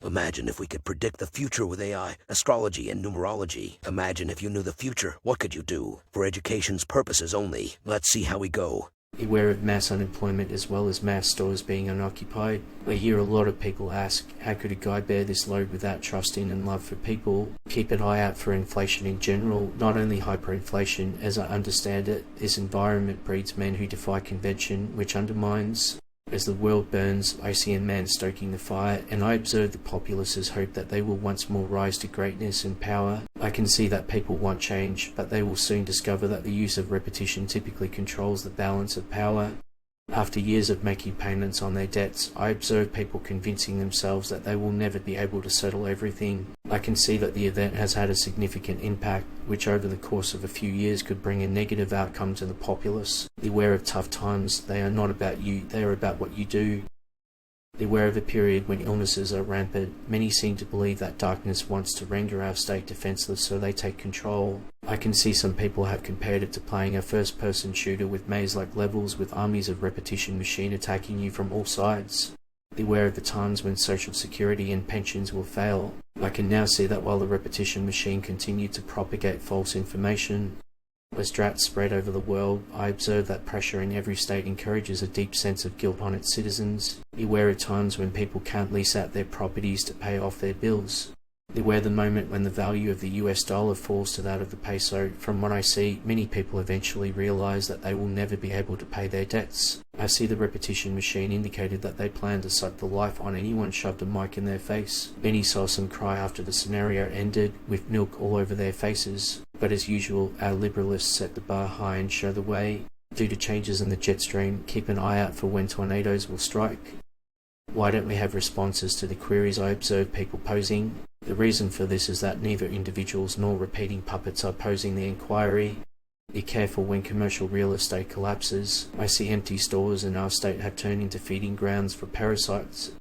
Imagine if we could predict the future with AI, astrology, and numerology. Imagine if you knew the future, what could you do? For education's purposes only. Let's see how we go. Beware of mass unemployment as well as mass stores being unoccupied. I hear a lot of people ask, how could a guy bear this load without trust in and love for people? Keep an eye out for inflation in general, not only hyperinflation. As I understand it, this environment breeds men who defy convention, which undermines. As the world burns, I see a man stoking the fire, and I observe the populace's hope that they will once more rise to greatness and power. I can see that people want change, but they will soon discover that the use of repetition typically controls the balance of power. After years of making payments on their debts, I observe people convincing themselves that they will never be able to settle everything. I can see that the event has had a significant impact, which over the course of a few years could bring a negative outcome to the populace. Beware of tough times. They are not about you, they are about what you do. Beware of a period when illnesses are rampant. Many seem to believe that darkness wants to render our state defenseless, so they take control. I can see some people have compared it to playing a first-person shooter with maze-like levels with armies of repetition machine attacking you from all sides. Beware of the times when social security and pensions will fail. I can now see that while the repetition machine continued to propagate false information, as droughts spread over the world, I observe that pressure in every state encourages a deep sense of guilt on its citizens. Beware of times when people can't lease out their properties to pay off their bills. Beware the moment when the value of the US dollar falls to that of the peso. From what I see, many people eventually realize that they will never be able to pay their debts. I see the repetition machine indicated that they plan to suck the life on anyone shoved a mic in their face. Many saw some cry after the scenario ended, with milk all over their faces. But as usual, our liberalists set the bar high and show the way. Due to changes in the jet stream, keep an eye out for when tornadoes will strike. Why don't we have responses to the queries I observe people posing? The reason for this is that neither individuals nor repeating puppets are posing the inquiry. Be careful when commercial real estate collapses. I see empty stores in our state have turned into feeding grounds for parasites.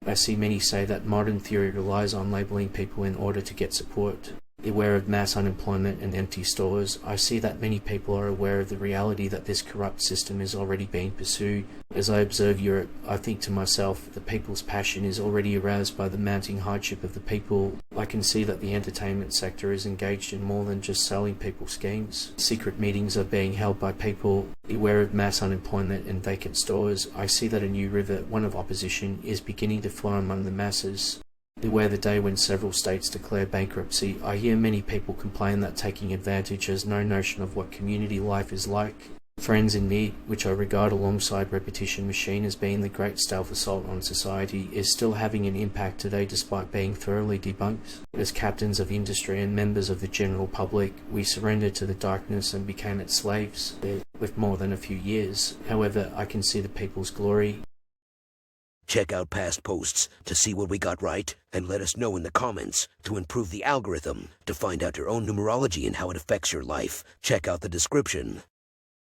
I see many say that modern theory relies on labeling people in order to get support. Beware of mass unemployment and empty stores. I see that many people are aware of the reality that this corrupt system is already being pursued. As I observe Europe, I think to myself, the people's passion is already aroused by the mounting hardship of the people. I can see that the entertainment sector is engaged in more than just selling people schemes. Secret meetings are being held by people. Beware of mass unemployment and vacant stores. I see that a new river, one of opposition, is beginning to flow among the masses. Beware the day when several states declare bankruptcy. I hear many people complain that taking advantage has no notion of what community life is like. Friends in Need, which I regard alongside repetition machine as being the great stealth assault on society, is still having an impact today despite being thoroughly debunked. As captains of industry and members of the general public, we surrendered to the darkness and became its slaves, with more than a few years. However, I can see the people's glory. Check out past posts to see what we got right, and let us know in the comments to improve the algorithm. To find out your own numerology and how it affects your life, check out the description.